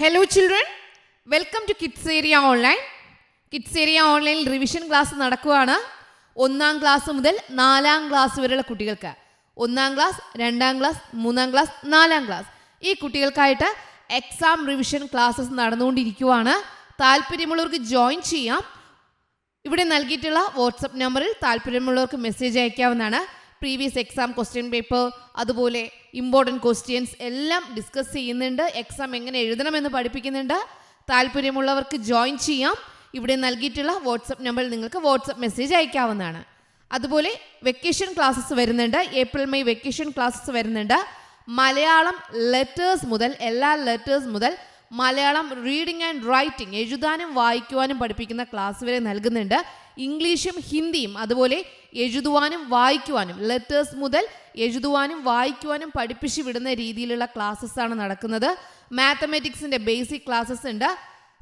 Hello children, welcome to Kids Area Online. Kids Area Online revision class നടക്കുകയാണ്. 1ാം class മുതൽ 4ാം class വരെയുള്ള കുട്ടികൾക്ക് 1ാം class, 2ാം class, 3ാം class, 4ാം class ഈ കുട്ടികൾക്കായിട്ട് exam revision classes നടന്നുകൊണ്ടിരിക്കുകയാണ്. താല്പര്യമുള്ളവർക്ക് ജോയിൻ ചെയ്യാം. ഇവിടെ നൽകിയിട്ടുള്ള വാട്സപ്പ് നമ്പറിൽ താല്പര്യമുള്ളവർക്ക് മെസ്സേജ് അയക്കാവുന്നതാണ്. പ്രീവിയസ് എക്സാം ക്വസ്റ്റ്യൻ പേപ്പർ, അതുപോലെ ഇമ്പോർട്ടൻറ്റ് ക്വസ്റ്റ്യൻസ് എല്ലാം ഡിസ്കസ് ചെയ്യുന്നുണ്ട്. എക്സാം എങ്ങനെ എഴുതണമെന്ന് പഠിപ്പിക്കുന്നുണ്ട്. താല്പര്യമുള്ളവർക്ക് ജോയിൻ ചെയ്യാം. ഇവിടെ നൽകിയിട്ടുള്ള വാട്സപ്പ് നമ്പറിൽ നിങ്ങൾക്ക് വാട്സപ്പ് മെസ്സേജ് അയക്കാവുന്നതാണ്. അതുപോലെ വെക്കേഷൻ ക്ലാസ്സസ് വരുന്നുണ്ട്. ഏപ്രിൽ മെയ് വെക്കേഷൻ ക്ലാസ്സസ് വരുന്നുണ്ട്. മലയാളം ലെറ്റേഴ്സ് മുതൽ എല്ലാ ലെറ്റേഴ്സ് മുതൽ മലയാളം റീഡിംഗ് ആൻഡ് റൈറ്റിംഗ് എഴുതാനും വായിക്കുവാനും പഠിപ്പിക്കുന്ന ക്ലാസ് വരെ നൽകുന്നുണ്ട്. ഇംഗ്ലീഷും ഹിന്ദിയും അതുപോലെ എഴുതുവാനും വായിക്കുവാനും ലെറ്റേഴ്സ് മുതൽ എഴുതുവാനും വായിക്കുവാനും പഠിപ്പിച്ചു വിടുന്ന രീതിയിലുള്ള ക്ലാസ്സസ് ആണ് നടക്കുന്നത്. മാത്തമാറ്റിക്സിൻ്റെ ബേസിക് ക്ലാസ്സസ് ഉണ്ട്.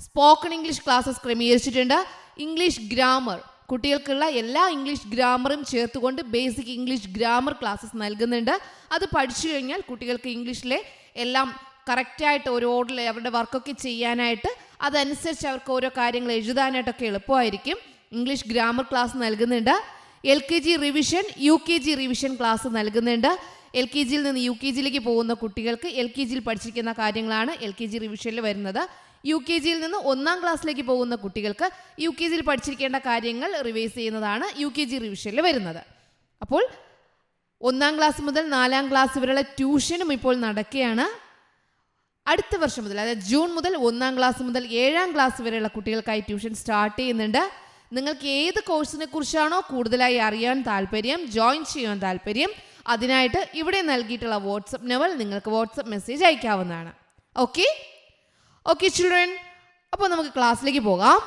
സ്പോക്കൺ ഇംഗ്ലീഷ് ക്ലാസ്സസ് ക്രമീകരിച്ചിട്ടുണ്ട്. ഇംഗ്ലീഷ് ഗ്രാമർ കുട്ടികൾക്കുള്ള എല്ലാ ഇംഗ്ലീഷ് ഗ്രാമറും ചേർത്തുകൊണ്ട് ബേസിക് ഇംഗ്ലീഷ് ഗ്രാമർ ക്ലാസ്സസ് നൽകുന്നുണ്ട്. അത് പഠിച്ചു കഴിഞ്ഞാൽ കുട്ടികൾക്ക് ഇംഗ്ലീഷിലെ എല്ലാം കറക്റ്റായിട്ട് ഒരു ഓർഡറിൽ അവരുടെ വർക്കൊക്കെ ചെയ്യാനായിട്ട് അതനുസരിച്ച് അവർക്ക് ഓരോ കാര്യങ്ങൾ എഴുതാനായിട്ടൊക്കെ എളുപ്പമായിരിക്കും. ഇംഗ്ലീഷ് ഗ്രാമർ ക്ലാസ് നൽകുന്നുണ്ട്. LKG revision, UKG revision class നൽകുന്നുണ്ട്. LKGയിൽ നിന്ന് UKGയിലേക്ക് പോകുന്ന കുട്ടികൾക്ക് LKGയിൽ പഠിച്ചിരിക്കുന്ന കാര്യങ്ങളാണ് LKG റിവിഷനിൽ വരുന്നത്. UKGയിൽ നിന്ന് 1ാം ക്ലാസ്സിലേക്ക് പോകുന്ന കുട്ടികൾക്ക് UKGയിൽ പഠിച്ചിരിക്കേണ്ട കാര്യങ്ങൾ റിവൈസ് ചെയ്യുന്നതാണ് UKG റിവിഷനിൽ വരുന്നത്. അപ്പോൾ 1ാം ക്ലാസ് മുതൽ 4ാം ക്ലാസ് വരെയുള്ള ട്യൂഷനും ഇപ്പോൾ നടക്കുകയാണ്. അടുത്ത വർഷം മുതൽ, അതായത് ജൂൺ മുതൽ 1ാം ക്ലാസ് മുതൽ 7ാം ക്ലാസ് വരെയുള്ള കുട്ടികൾക്കായി ട്യൂഷൻ സ്റ്റാർട്ട് ചെയ്യുന്നുണ്ട്. നിങ്ങൾക്ക് ഏത് കോഴ്സിനെ കുറിച്ചാണോ കൂടുതലായി അറിയാൻ താല്പര്യം, ജോയിൻ ചെയ്യാൻ താല്പര്യം, അതിനായിട്ട് ഇവിടെ നൽകിയിട്ടുള്ള വാട്സപ്പ് നമ്പർ നിങ്ങൾക്ക് വാട്സപ്പ് മെസ്സേജ് അയക്കാവുന്നതാണ്. ഓക്കെ ചിൽഡ്രൻ, അപ്പോൾ നമുക്ക് ക്ലാസ്സിലേക്ക് പോകാം.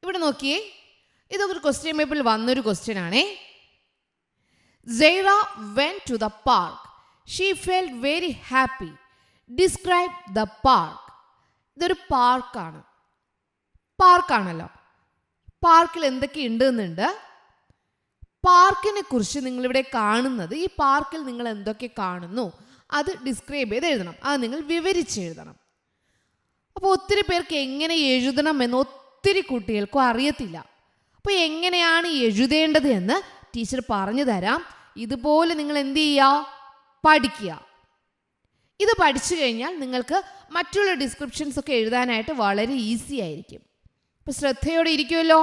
ഇവിടെ നോക്കിയേ, ഇതൊരു ക്വസ്റ്റ്യൻ പേപ്പറിൽ വന്നൊരു ക്വസ്റ്റ്യൻ ആണേ. Zaira went to the park. She felt very happy. Describe the park. ഇതൊരു പാർക്കാണല്ലോ. പാർക്കിൽ എന്തൊക്കെ ഉണ്ടെന്നുണ്ട്. പാർക്കിനെ കുറിച്ച് നിങ്ങളിവിടെ കാണുന്നത്, ഈ പാർക്കിൽ നിങ്ങൾ എന്തൊക്കെ കാണുന്നു അത് ഡിസ്ക്രൈബ് ചെയ്ത് എഴുതണം. അത് നിങ്ങൾ വിവരിച്ച് എഴുതണം. അപ്പോൾ ഒത്തിരി പേർക്ക് എങ്ങനെ എഴുതണം എന്ന് ഒത്തിരി കുട്ടികൾക്കും അറിയത്തില്ല. അപ്പോൾ എങ്ങനെയാണ് എഴുതേണ്ടത് എന്ന് ടീച്ചർ പറഞ്ഞു തരാം. ഇതുപോലെ നിങ്ങൾ എന്ത് ചെയ്യുക, പഠിക്കുക. ഇത് പഠിച്ചു കഴിഞ്ഞാൽ നിങ്ങൾക്ക് മറ്റുള്ള ഡിസ്ക്രിപ്ഷൻസ് ഒക്കെ എഴുതാനായിട്ട് വളരെ ഈസി ആയിരിക്കും. അപ്പോൾ ശ്രദ്ധയോടെ ഇരിക്കുമല്ലോ.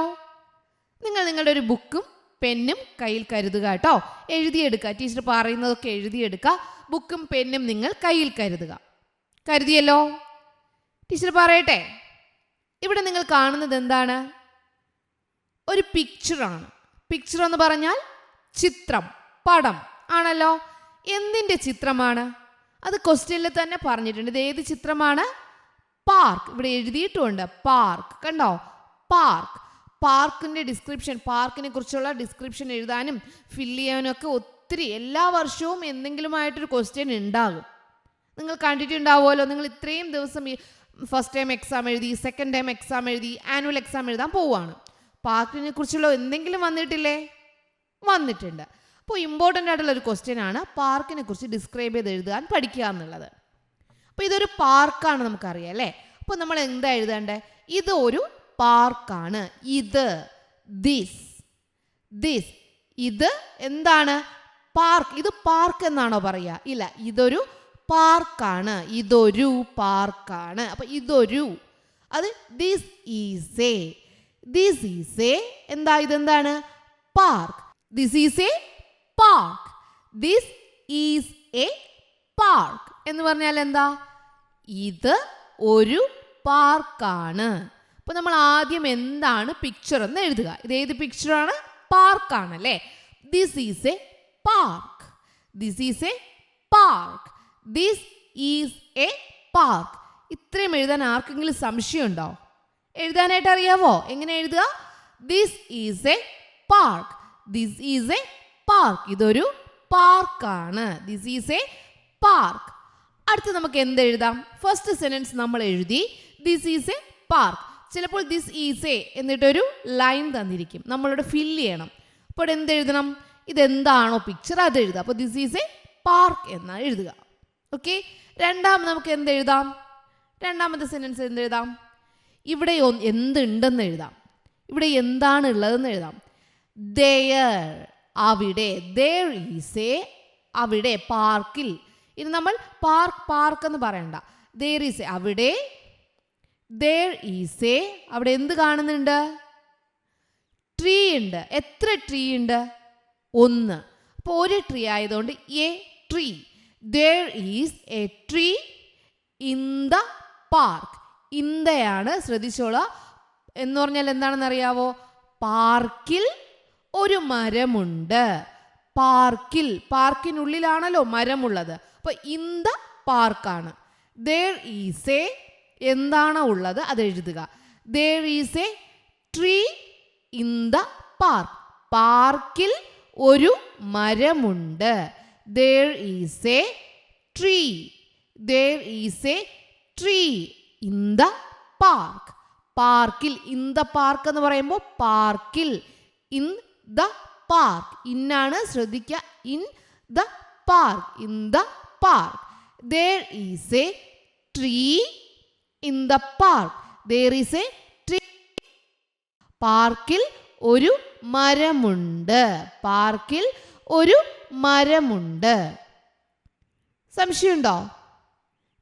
നിങ്ങൾ നിങ്ങളുടെ ഒരു ബുക്കും പെന്നും കയ്യിൽ കരുതുക കേട്ടോ. എഴുതിയെടുക്കുക. ടീച്ചർ പറയുന്നതൊക്കെ എഴുതിയെടുക്കുക. ബുക്കും പെന്നും നിങ്ങൾ കയ്യിൽ കരുതുക. കരുതിയല്ലോ? ടീച്ചർ പറയട്ടെ. ഇവിടെ നിങ്ങൾ കാണുന്നത് എന്താണ്? ഒരു പിക്ചറാണ്. പിക്ചർ എന്ന് പറഞ്ഞാൽ ചിത്രം, പടം ആണല്ലോ. എന്തിൻ്റെ ചിത്രമാണ്? അത് ക്വസ്റ്റ്യനിൽ തന്നെ പറഞ്ഞിട്ടുണ്ട്. ഇത് ഏത് ചിത്രമാണ്? പാർക്ക്. ഇവിടെ എഴുതിയിട്ടുണ്ട് പാർക്ക്. കണ്ടോ? പാർക്ക്. പാർക്കിൻ്റെ ഡിസ്ക്രിപ്ഷൻ, പാർക്കിനെ കുറിച്ചുള്ള ഡിസ്ക്രിപ്ഷൻ എഴുതാനും ഫില്ല് ചെയ്യാനും ഒക്കെ ഒത്തിരി എല്ലാ വർഷവും എന്തെങ്കിലുമായിട്ടൊരു ക്വസ്റ്റ്യൻ ഉണ്ടാകും. നിങ്ങൾ കണ്ടിട്ടുണ്ടാവുമല്ലോ. നിങ്ങൾ ഇത്രയും ദിവസം ഈ ഫസ്റ്റ് ടൈം എക്സാം എഴുതി, സെക്കൻഡ് ടൈം എക്സാം എഴുതി, ആനുവൽ എക്സാം എഴുതാൻ പോവുകയാണ്. പാർക്കിനെ കുറിച്ചുള്ള എന്തെങ്കിലും വന്നിട്ടില്ലേ? വന്നിട്ടുണ്ട്. അപ്പോൾ ഇമ്പോർട്ടൻ്റ് ആയിട്ടുള്ള ഒരു ക്വസ്റ്റ്യൻ ആണ് പാർക്കിനെ കുറിച്ച് ഡിസ്ക്രൈബ് ചെയ്ത് എഴുതാൻ പഠിക്കുക എന്നുള്ളത്. അപ്പോൾ ഇതൊരു പാർക്കാണ് നമുക്കറിയാം അല്ലേ. അപ്പോൾ നമ്മൾ എന്താ എഴുതേണ്ടത്? ഇതൊരു പാർക്കാണ്. ദിസ് ഇത് എന്താണ്? പാർക്ക്. ഇത് പാർക്ക് എന്നാണോ പറയുക? ഇല്ല, ഇതൊരു പാർക്കാണ്. ഇതൊരു പാർക്കാണ്. അപ്പോൾ ഇതൊരു, അത് ദിസ് ഈസ് എ എന്താ? ഇതെന്താണ്? Park. This is a park. This is a park എന്ന് പറഞ്ഞാൽ എന്താ? ഇത് ഒരു പാർക്കാണ്. അപ്പോൾ നമ്മൾ ആദ്യം എന്താണ് പിക്ചർ എന്ന് എഴുതുക. ഇത് ഏത് പിക്ചറാണ്? പാർക്കാണല്ലേ. This is a park. This is a park. This is a park. ഇത്രയും എഴുതാൻ ആർക്കെങ്കിലും സംശയമുണ്ടോ? എഴുതാനായിട്ട് അറിയാവോ? എങ്ങനെ എഴുതുക? This is a park. This is a park. ഇതൊരു പാർക്കാണ്. This is a park. അടുത്ത് നമുക്ക് എന്ത് എഴുതാം? ഫസ്റ്റ് സെന്റൻസ് നമ്മൾ എഴുതി ദിസ് ഈസ് എ പാർക്ക്. ചിലപ്പോൾ ദിസ് ഈസ് എ എന്നിട്ടൊരു ലൈൻ തന്നിരിക്കും, നമ്മളിവിടെ ഫില്ല് ചെയ്യണം. അപ്പോൾ എന്ത് എഴുതണം? ഇതെന്താണോ പിക്ചർ അത് എഴുതുക. അപ്പോൾ ദിസ് ഈസ് എ പാർക്ക് എന്നാണ് എഴുതുക. ഓക്കെ. രണ്ടാമത് നമുക്ക് എന്ത് എഴുതാം? രണ്ടാമത്തെ സെൻറ്റൻസ് എന്തെഴുതാം? ഇവിടെ എന്തുണ്ടെന്ന് എഴുതാം. ഇവിടെ എന്താണ് ഉള്ളതെന്ന് എഴുതാം. there, അവിടെ, there is a, അവിടെ, പാർക്കിൽ. ഇനി നമ്മൾ പാർക്ക് എന്ന് പറയണ്ട. there is a, അവിടെ, there is a, അവിടെ എന്ത് കാണുന്നുണ്ട്? ട്രീ ഉണ്ട്. എത്ര ട്രീ ഉണ്ട്? 1. അപ്പോൾ ഒരു ട്രീ ആയതുകൊണ്ട് A tree. there is a tree in the park. ഇന്ദയാണ്, ശ്രദ്ധിച്ചോളാം. എന്ന് പറഞ്ഞാൽ എന്താണെന്ന് അറിയാവോ? പാർക്കിൽ ഒരു മരമുണ്ട്. പാർക്കിനുള്ളിലാണല്ലോ മരമുള്ളത്. അപ്പോൾ ഇൻ ദ പാർക്കാണ്. there is a, എന്താണോ ഉള്ളത് അത് എഴുതുക. there is a tree in the park. പാർക്കിൽ ഒരു മരമുണ്ട്. there is a tree. there is a tree in the park. പാർക്കിൽ, ഇൻ ദ പാർക്ക് എന്ന് പറയുമ്പോൾ പാർക്കിൽ, ഇൻ ദ പാർക്ക്, ഇന്നാണ്, ശ്രദ്ധിക്കുക. In the park, in the park. there is a tree in the park. there is a tree. പാർക്കിൽ ഒരു മരമുണ്ട്. പാർക്കിൽ ഒരു മരമുണ്ട്. സംശയമുണ്ടോ?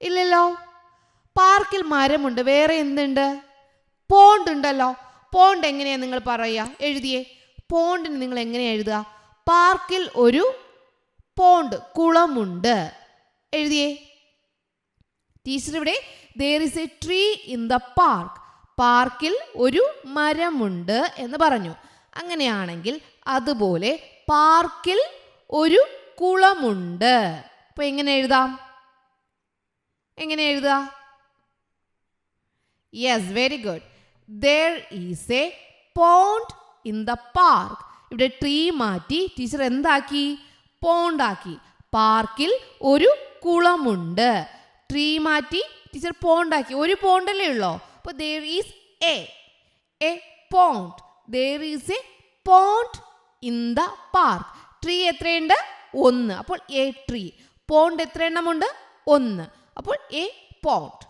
ഇല്ലല്ലോ. പാർക്കിൽ മരമുണ്ട്. വേറെ എന്തുണ്ട്? പോണ്ട് ഉണ്ടല്ലോ. പോണ്ട് എങ്ങനെയാ നിങ്ങൾ പറയുക? എഴുതിയേ. പോണ്ടിന് നിങ്ങൾ എങ്ങനെയാ എഴുതുക? പാർക്കിൽ ഒരു പോണ്ട്, കുളമുണ്ട്. എഴുതിയേ. ടീച്ചർ ഇവിടെ there is a tree in the park. പാർക്കിൽ ഒരു മരമുണ്ട് എന്ന് പറഞ്ഞു. അങ്ങനെയാണെങ്കിൽ അതുപോലെ പാർക്കിൽ ഒരു കുളമുണ്ട്. അപ്പോൾ എങ്ങനെ എഴുതാം? എങ്ങനെ എഴുതുക? Yes, very good. there is a pond in the park. ഇവിടെ ട്രീ മാറ്റി ടീച്ചർ എന്താക്കി? പോണ്ടാക്കി. പാർക്കിൽ ഒരു കുളമുണ്ട്. ട്രീ മാറ്റി ടീച്ചർ പോണ്ടാക്കി. ഒരു പോണ്ടല്ലേ ഉള്ളോ? അപ്പോൾ there is a pond. there is a pond in the park. Tree എത്രയുണ്ട്? 1. അപ്പോൾ എ ട്രീ. പോണ്ട് എത്ര എണ്ണമുണ്ട്? 1. അപ്പോൾ A pond.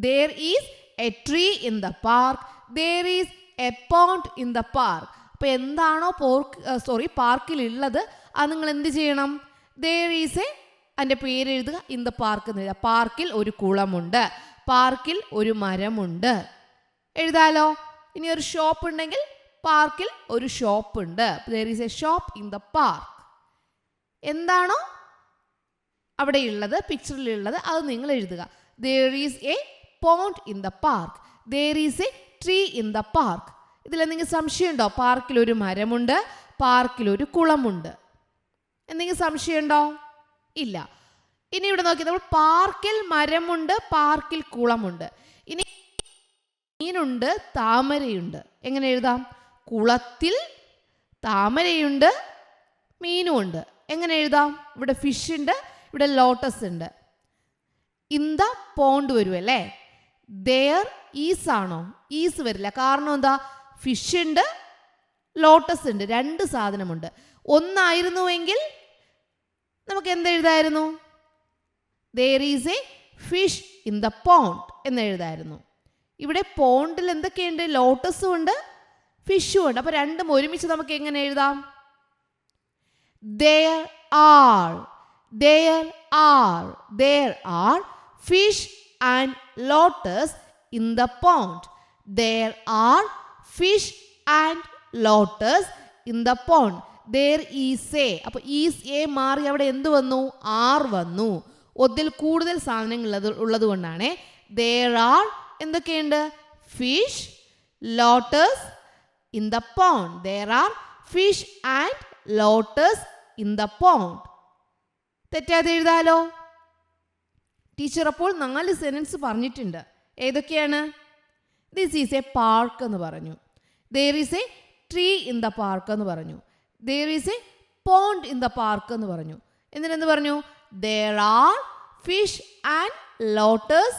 there is a tree in the park. there is a pond in the park. അപ്പോൾ എന്താണോ പാർക്കിൽ ഉള്ളത് അത് നിങ്ങൾ എന്ത് ചെയ്യണം? there is a, അതിൻ്റെ പേര് എഴുതുക. ഇൻ ദ പാർക്ക് എന്ന് എഴുതുക. പാർക്കിൽ ഒരു കുളമുണ്ട്. പാർക്കിൽ ഒരു മരമുണ്ട്. എഴുതാലോ. ഇനി ഒരു ഷോപ്പ് ഉണ്ടെങ്കിൽ പാർക്കിൽ ഒരു ഷോപ്പ് ഉണ്ട്. there is a shop in the park. എന്താണോ അവിടെ ഉള്ളത്, പിക്ചറിലുള്ളത്, അത് നിങ്ങൾ എഴുതുക. there is a pond in the park. there is a tree in the park. ഇതിലെന്തെങ്കിലും സംശയമുണ്ടോ? പാർക്കിൽ ഒരു മരമുണ്ട്, പാർക്കിൽ ഒരു കുളമുണ്ട്. എന്തെങ്കിലും സംശയമുണ്ടോ? ഇല്ല. ഇനി ഇവിടെ നോക്കി, നമ്മൾ പാർക്കിൽ മരമുണ്ട്, പാർക്കിൽ കുളമുണ്ട്. ഇനി മീനുണ്ട്, താമരയുണ്ട്. എങ്ങനെ എഴുതാം? കുളത്തിൽ താമരയുണ്ട്, മീനുമുണ്ട്. എങ്ങനെ എഴുതാം? ഇവിടെ ഫിഷ് ഉണ്ട്, ഇവിടെ ലോട്ടസ് ഉണ്ട്. ഇൻ ദ പോണ്ട് വരും അല്ലേ? there is ആണോ? ഈസ് വരില്ല. കാരണം എന്താ? ഫിഷ് ഉണ്ട്, ലോട്ടസ് ഉണ്ട്, 2 സാധനമുണ്ട്. ഒന്നായിരുന്നുവെങ്കിൽ നമുക്ക് എന്തെഴുതായിരുന്നു? there is a fish in the pond എന്ന് എഴുതായിരുന്നു. ഇവിടെ പോണ്ടിൽ എന്തൊക്കെയുണ്ട്? ലോട്ടസും ഉണ്ട്, ഫിഷും ഉണ്ട്. അപ്പോൾ രണ്ടും ഒരുമിച്ച് നമുക്ക് എങ്ങനെ എഴുതാം? there are fish and lotus in the pond. there are fish and lotus in the pond. there is a, അപ്പോൾ ഈസ് എ മാറി അവിടെ എന്ത് വന്നു? ആർ വന്നു. ഒന്നിൽ കൂടുതൽ സാധനങ്ങൾ ഉള്ളത് കൊണ്ടാണ്. there are എന്തൊക്കെയുണ്ട്? fish, lotus in the pond. there are fish and lotus in the pond. തെറ്റാതെ എഴുതാലോ. ടീച്ചർ അപ്പോൾ 4 സെൻറ്റൻസ് പറഞ്ഞിട്ടുണ്ട്. ഏതൊക്കെയാണ്? ദിസ് ഈസ് എ പാർക്ക് എന്ന് പറഞ്ഞു. there is a tree in the park എന്ന് പറഞ്ഞു. there is a pond in the park എന്ന് പറഞ്ഞു. എന്നിട്ടെന്ത് പറഞ്ഞു? there are fish and lotus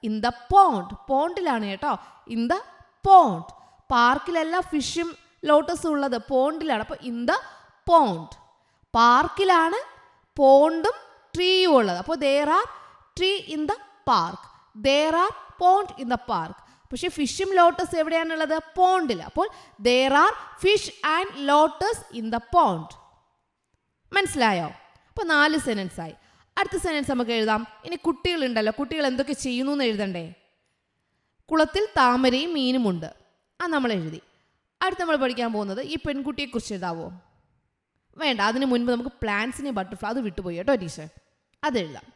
in the pond. പോണ്ടിലാണ് കേട്ടോ. in the pond. പാർക്കിലല്ല ഫിഷും ലോട്ടസും ഉള്ളത്, പോണ്ടിലാണ്. അപ്പോൾ in the pond. പാർക്കിലാണ് പോണ്ടും ട്രീയും ഉള്ളത്. അപ്പോൾ there are tree in the park. there are pond in the park. പക്ഷേ ഫിഷും ലോട്ടസ് എവിടെയാണുള്ളത്? പോണ്ടിൽ. അപ്പോൾ there are fish and lotus in the pond. മനസ്സിലായോ? അപ്പോൾ 4 സെൻറ്റൻസ് ആയി. അടുത്ത സെൻറ്റൻസ് നമുക്ക് എഴുതാം. ഇനി കുട്ടികളുണ്ടല്ലോ, കുട്ടികൾ എന്തൊക്കെ ചെയ്യുന്നു എന്ന് എഴുതണ്ടേ? കുളത്തിൽ താമരയും മീനുമുണ്ട്, അത് നമ്മൾ എഴുതി. അടുത്ത് നമ്മൾ പഠിക്കാൻ പോകുന്നത് ഈ പെൺകുട്ടിയെക്കുറിച്ച് എഴുതാവോ? വേണ്ട, അതിന് മുൻപ് നമുക്ക് പ്ലാന്റ്സിനെ ബട്ടർഫ്ലൈ, അത് വിട്ടുപോയി കേട്ടോ ടീച്ചർ, അത് എഴുതാം.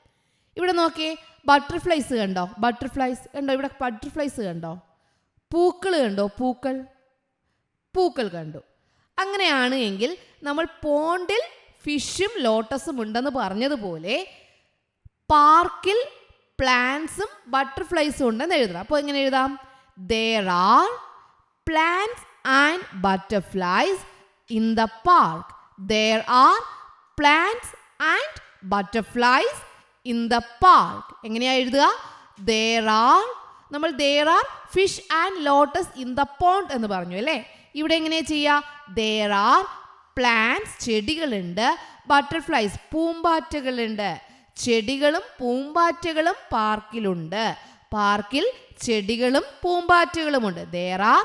ഇവിടെ നോക്കിയേ, ബട്ടർഫ്ലൈസ് കണ്ടോ? ബട്ടർഫ്ലൈസ് കണ്ടോ? ഇവിടെ ബട്ടർഫ്ലൈസ് കണ്ടോ? പൂക്കൾ കണ്ടോ? പൂക്കൾ കണ്ടു. അങ്ങനെയാണ് എങ്കിൽ നമ്മൾ പോണ്ടിൽ ഫിഷും ലോട്ടസും ഉണ്ടെന്ന് പറഞ്ഞതുപോലെ പാർക്കിൽ പ്ലാന്റ്സും ബട്ടർഫ്ലൈസും ഉണ്ടെന്ന് എഴുതണം. അപ്പോൾ എങ്ങനെ എഴുതാം? there are plants and butterflies in the park. there are plants and butterflies in the park. എങ്ങനെയാ എഴുതുക? there are, നമ്മൾ there are fish and lotus in the pond എന്ന് പറഞ്ഞു അല്ലേ? ഇവിടെ എങ്ങനെയാ ചെയ്യുക? there are plants, ചെടികളുണ്ട്, ബട്ടർഫ്ലൈസ്, പൂമ്പാറ്റകളുണ്ട്. ചെടികളും പൂമ്പാറ്റകളും പാർക്കിലുണ്ട്. പാർക്കിൽ ചെടികളും പൂമ്പാറ്റകളുമുണ്ട്. there are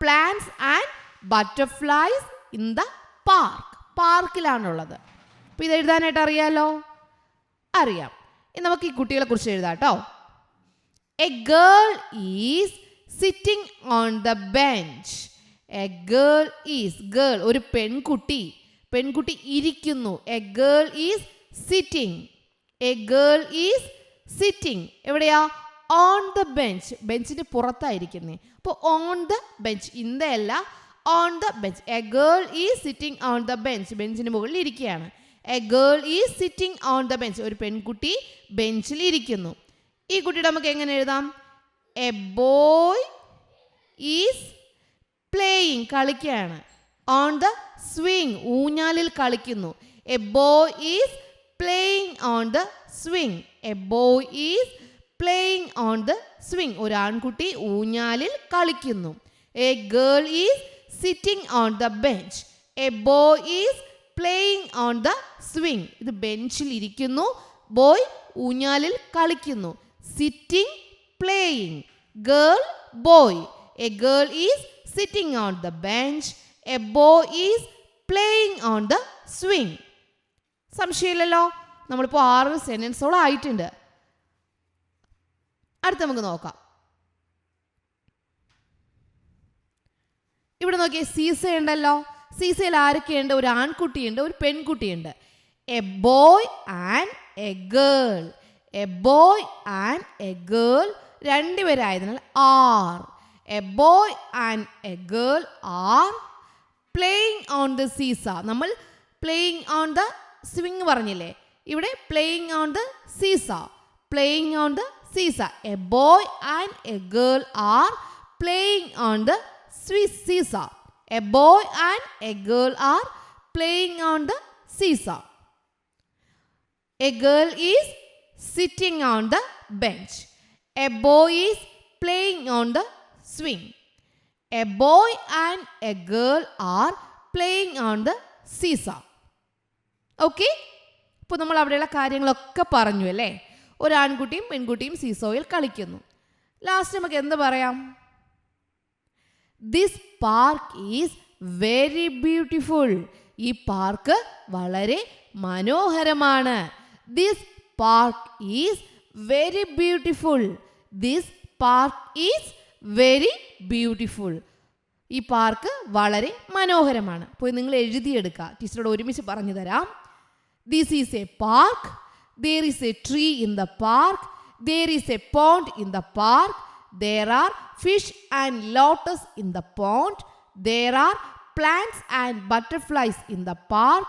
plants and butterflies in the park. പാർക്കിലാണുള്ളത്. അപ്പോൾ ഇത് എഴുതാനായിട്ട് അറിയാലോ? അറിയാം. ഇനി നമുക്ക് ഈ കുട്ടികളെ കുറിച്ച് എഴുതാം കേട്ടോ. A girl is sitting on the bench. A girl is, girl ഒരു പെൺകുട്ടി, പെൺകുട്ടി ഇരിക്കുന്നു. A girl is sitting. A girl is sitting എവിടെയാ? ഓൺ ദ ബെഞ്ച്, ബെഞ്ചിന് പുറത്തായിരിക്കുന്നേ. അപ്പോൾ on the bench, in the അല്ല, on the bench. A girl is sitting on the bench, ബെഞ്ചിന് മുകളിൽ ഇരിക്കുകയാണ്. A girl is sitting on the bench, ഒരു പെൺകുട്ടി ബെഞ്ചിൽ ഇരിക്കുന്നു. ഈ കുട്ടിയുടെ നമുക്ക് എങ്ങനെ എഴുതാം? എ ബോയ് ഈസ് പ്ലേയിങ്, കളിക്കുകയാണ്. ഓൺ ദ സ്വിങ്, ഊഞ്ഞാലിൽ കളിക്കുന്നു. A boy is playing on the swing. A boy is playing on the swing, ഒരു ആൺകുട്ടി ഊഞ്ഞാലിൽ കളിക്കുന്നു. A girl is sitting on the bench. A boy is playing on the swing, ഇത് ബെഞ്ചിൽ ഇരിക്കുന്നു, boy ഊഞ്ഞാലിൽ കളിക്കുന്നു. Sitting, playing, girl, boy. A girl is sitting on the bench. A boy is playing on the swing. സംശയമില്ലല്ലോ? നമ്മളിപ്പോൾ 6 സെൻറ്റൻസോളം ആയിട്ടുണ്ട്. അടുത്ത നമുക്ക് നോക്കാം. ഇവിടെ നോക്കിയേ, സീസ ഉണ്ടല്ലോ. സീസയിൽ ആരൊക്കെയുണ്ട്? ഒരു ആൺകുട്ടിയുണ്ട്, ഒരു പെൺകുട്ടിയുണ്ട്. A boy and a girl. A boy and a girl രണ്ടുപേരായതിനാൽ are. A boy and a girl are playing on the seesaw. നമ്മൾ പ്ലേയിങ് ഓൺ ദ സ്വിങ് പറഞ്ഞില്ലേ? ഇവിടെ playing on the seesaw, playing on the seesaw. A boy and a girl are playing on the seesaw. A boy and a girl are playing on the seesaw. A girl is sitting on the bench. A boy is playing on the swing. A boy and a girl are playing on the seesaw. Okay? ഇപ്പോൾ നമ്മൾ അവിടെയുള്ള കാര്യങ്ങളൊക്കെ പറഞ്ഞു അല്ലേ? ഒരു ആൺകുട്ടിയും പെൺകുട്ടിയും സീസോയിൽ കളിക്കുന്നു. Last നമുക്ക് എന്ത് പറയാം? This park is very beautiful. ഈ പാർക്ക് വളരെ മനോഹരമാണ്. This park is very beautiful. This park is very beautiful. ഈ പാർക്ക് വളരെ മനോഹരമാണ്. അപ്പോൾ നിങ്ങൾ എഴുതിയെടുക്കുക. ടീച്ചറോട് ഒരുമിച്ച് പറഞ്ഞു തരാം. This is a park. There is a tree in the park. There is a pond in the park. There are fish and lotus in the pond. There are plants and butterflies in the park.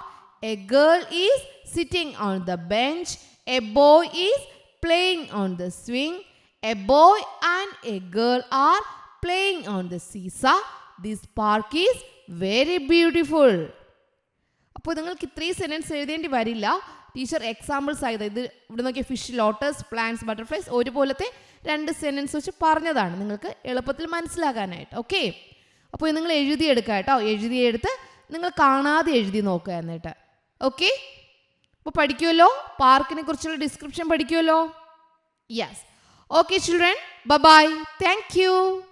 A girl is sitting on the bench. A boy is playing on the swing. A boy and a girl are playing on the seesaw. This park is very beautiful. അപ്പോൾ നിങ്ങൾക്ക് ഇത്രയും sentence എഴുതേണ്ടി വരില്ല. Teacher examples ആയത് ഇത് ഇവിടെ നോക്കിയ fish, lotus, plants, butterflies ഒരുപോലത്തെ 2 sentence വെച്ച് പറഞ്ഞതാണ് നിങ്ങൾക്ക് എളുപ്പത്തിൽ മനസ്സിലാകാനായിട്ട്. ഓക്കെ? അപ്പോൾ നിങ്ങൾ എഴുതിയെടുക്കുക കേട്ടോ. എഴുതിയെടുത്ത് നിങ്ങൾ കാണാതെ എഴുതി നോക്കുക എന്നിട്ട്. ഓക്കെ? അപ്പോൾ പഠിക്കുമല്ലോ, പാർക്കിനെ കുറിച്ചുള്ള ഡിസ്ക്രിപ്ഷൻ പഠിക്കുമല്ലോ. Yes. Okay, children. Bye-bye. Thank you.